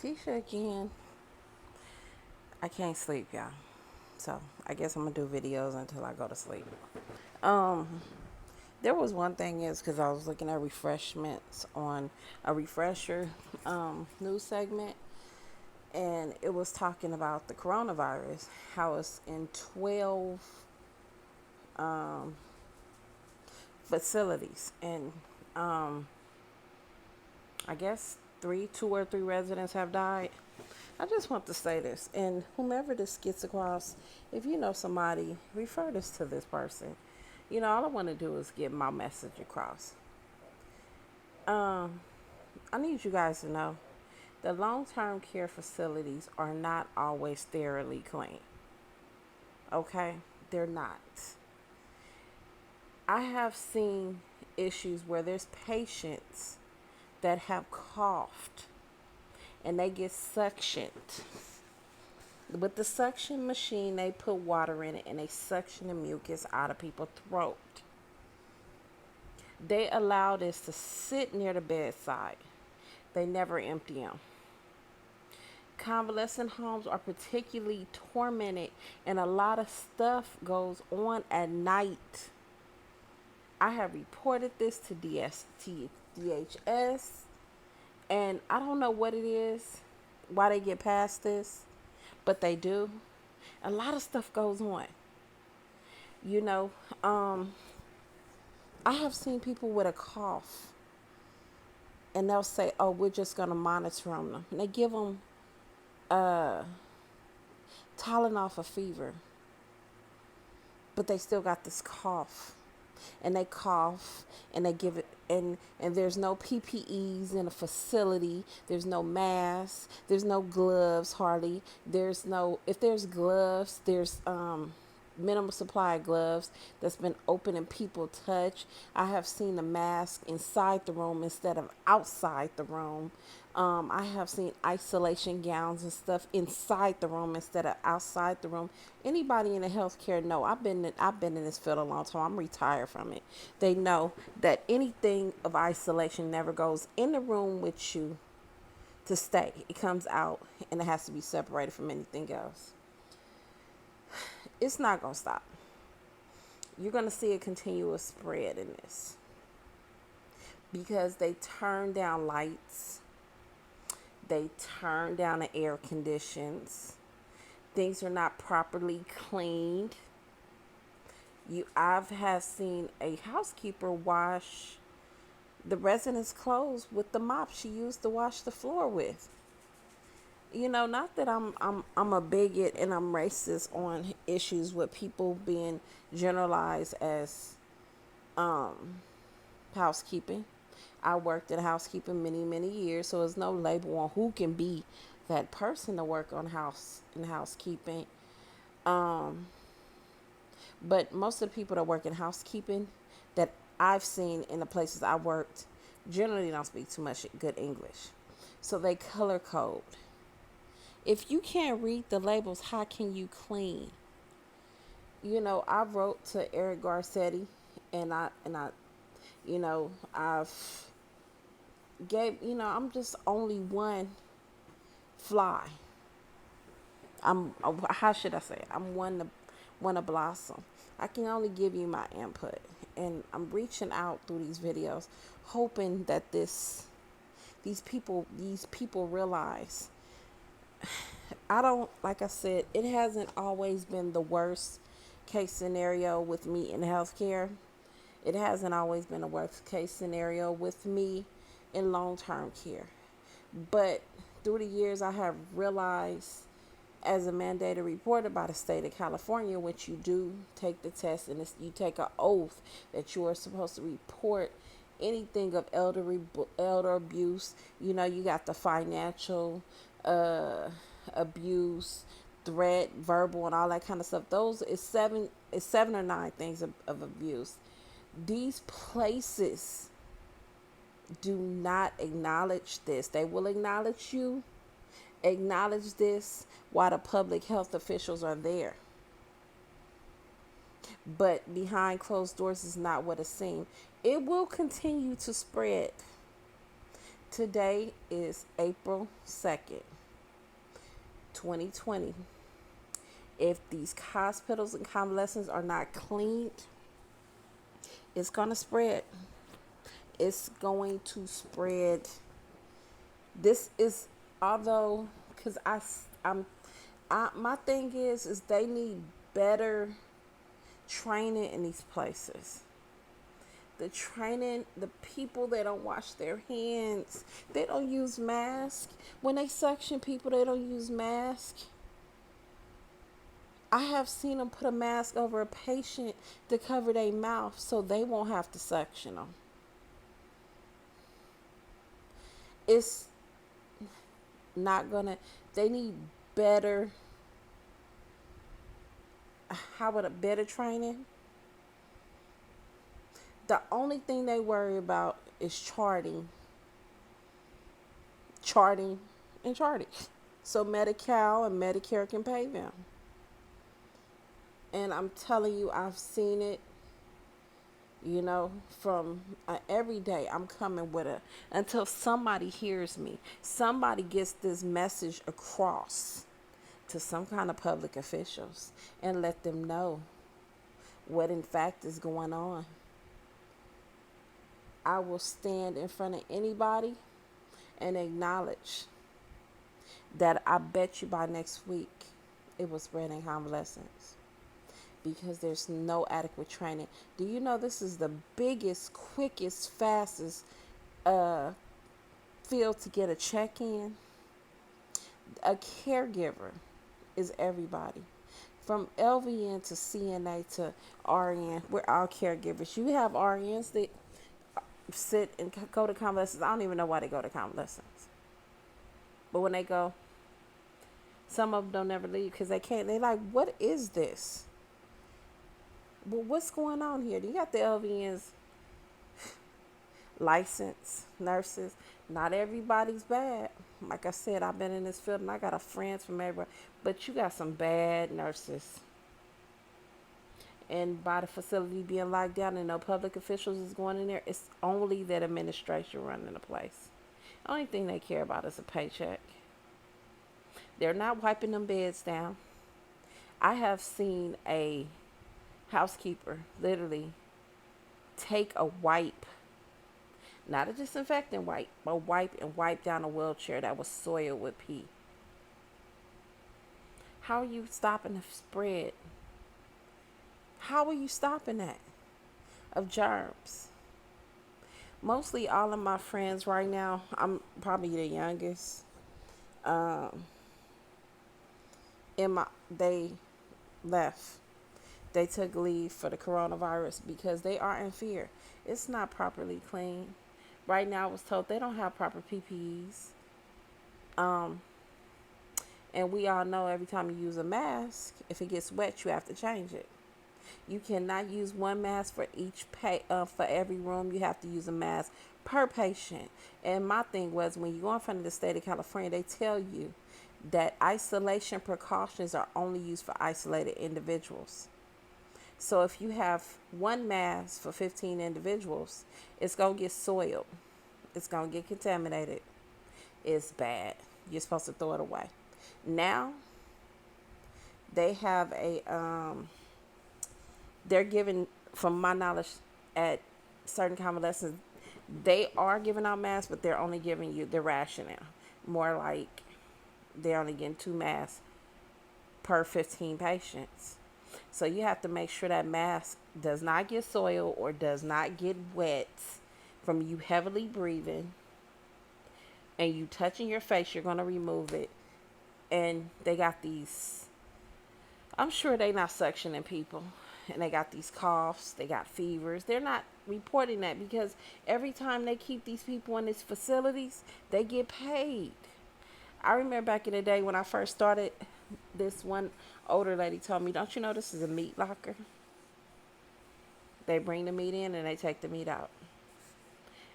Tisha again. I can't sleep, y'all. So I guess I'm gonna do videos until I go to sleep. Um, there was one thing is because I was looking at refreshments on a refresher news segment, and it was talking about the coronavirus, how it's in 12 um, facilities, and um, I guess two or three residents have died. I just want to say this, and whomever this gets across, if you know somebody, refer this to this person. All I want to do is get my message across. Um, I need you guys to know the long-term care facilities are not always thoroughly clean. Okay, they're not. I have seen issues where there's patients that have coughed and they get suctioned. With the suction machine, they put water in it and they suction the mucus out of people's throat. They allow this to sit near the bedside. They never empty them. Convalescent homes are particularly tormented, and a lot of stuff goes on at night. I have reported this to DHS, and I don't know what it is, why they get past this, but they do. A lot of stuff goes on. You know, um, I have seen people with a cough, and they'll say, "Oh, we're just gonna monitor them." And they give them uh, Tylenol for fever, but they still got this cough, and they cough, and they give it, and there's no PPEs in a facility. There's no masks. There's no gloves hardly. There's no if there's gloves, there's minimal supply of gloves that's been open and people touch. I have seen the mask inside the room instead of outside the room. I have seen isolation gowns and stuff inside the room instead of outside the room. Anybody in the healthcare know I've been in this field a long time. I'm retired from it. They know that anything of isolation never goes in the room with you to stay. It comes out and it has to be separated from anything else. It's not gonna stop. You're gonna see a continuous spread in this because they turn down lights, they turn down the air conditions, things are not properly cleaned. I've have seen a housekeeper wash the residents' clothes with the mop she used to wash the floor with. Not that I'm a bigot and I'm racist on issues with people being generalized as um housekeeping. I worked in housekeeping many years, so there's no label on who can be that person to work on housekeeping. Um, but most of the people that work in housekeeping that I've seen in the places I worked generally don't speak too much good English, so they color code. If you can't read the labels, how can you clean? I wrote to Eric Garcetti, and I I've I'm just only one fly. How should I say it? I'm one to blossom. I can only give you my input, and I'm reaching out through these videos, hoping that these people realize. I don't like I said, it hasn't always been the worst case scenario with me in healthcare. It hasn't always been a worst case scenario with me in long term care. But through the years, I have realized, as a mandated reporter by the state of California, which you do take the test and you take an oath that you are supposed to report anything of elder abuse. You got the financial abuse, threat, verbal, and all that kind of stuff. Those is seven or nine things of abuse. These places do not acknowledge this. They will acknowledge this while the public health officials are there. But behind closed doors is not what it seems. It will continue to spread. Today is April 2nd, 2020. If these hospitals and convalescents are not cleaned, it's going to spread. It's going to spread. This is, although, because my thing is they need better training in these places. The training, the people, they don't wash their hands. They don't use masks. When they suction people, they don't use masks. I have seen them put a mask over a patient to cover their mouth so they won't have to suction them. It's not gonna, they need better, how about a better training? The only thing they worry about is charting, and charting. So Medi-Cal and Medicare can pay them. And I'm telling you, I've seen it, from every day. I'm coming with until somebody hears me. Somebody gets this message across to some kind of public officials and let them know what in fact is going on. I will stand in front of anybody and acknowledge that I bet you by next week it will spread in convalescence because there's no adequate training. Do you know this is the biggest, quickest, fastest field to get a check in? A caregiver is everybody. From LVN to CNA to RN, we're all caregivers. You have RNs that sit and go to convalescence. I don't even know why they go to convalescence. But when they go, some of them don't ever leave because they can't. They're like, what is this? Well, what's going on here? You got the LVNs, licensed nurses. Not everybody's bad. Like I said, I've been in this field and I got friends from everywhere. But you got some bad nurses. And by the facility being locked down and no public officials is going in there, it's only that administration running the place. The only thing they care about is a paycheck. They're not wiping them beds down. I have seen a housekeeper literally take a wipe, not a disinfectant wipe, but wipe and wipe down a wheelchair that was soiled with pee. How are you stopping the spread? How are you stopping that of germs? Mostly all of my friends right now, I'm probably the youngest. They left. They took leave for the coronavirus because they are in fear. It's not properly clean. Right now, I was told they don't have proper PPEs. And we all know every time you use a mask, if it gets wet, you have to change it. You cannot use one mask for for every room. You have to use a mask per patient. And my thing was, when you go in front of the state of California, they tell you that isolation precautions are only used for isolated individuals. So if you have one mask for 15 individuals, it's going to get soiled. It's going to get contaminated. It's bad. You're supposed to throw it away. Now, they have they're giving, from my knowledge, at certain convalescents, they are giving out masks, but they're only giving you the rationing. More like they're only getting 2 masks per 15 patients. So you have to make sure that mask does not get soiled or does not get wet from you heavily breathing and you touching your face. You're going to remove it. And they got these, I'm sure they're not suctioning people. And they got these coughs, they got fevers. They're not reporting that because every time they keep these people in these facilities, they get paid. I remember back in the day when I first started, this one older lady told me, don't you know this is a meat locker? They bring the meat in and they take the meat out.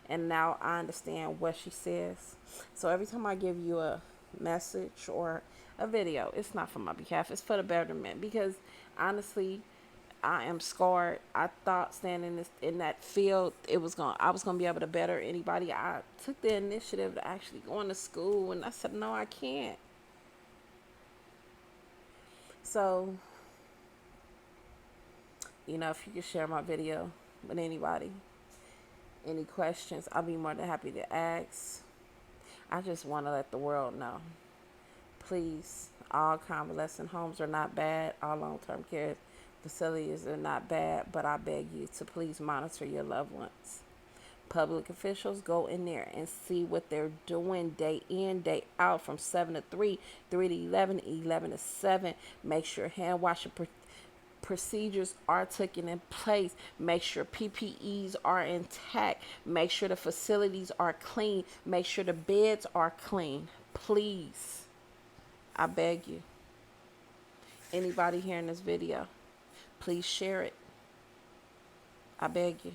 And now I understand what she says. So every time I give you a message or a video, it's not for my behalf, it's for the betterment. Because honestly, I am scarred. I thought standing in that field, I was gonna be able to better anybody. I took the initiative to actually going to school, and I said, no, I can't. So, if you could share my video with anybody, any questions, I'll be more than happy to ask. I just want to let the world know. Please, all convalescent homes are not bad. All long-term care facilities are not bad, but I beg you to please monitor your loved ones. Public officials, go in there and see what they're doing day in, day out, from 7 to 3, 3 to 11, 11 to 7. Make sure hand washing procedures are taken in place. Make sure PPEs are intact. Make sure the facilities are clean. Make sure the beds are clean. Please, I beg you. Anybody hearing this video, please share it. I beg you.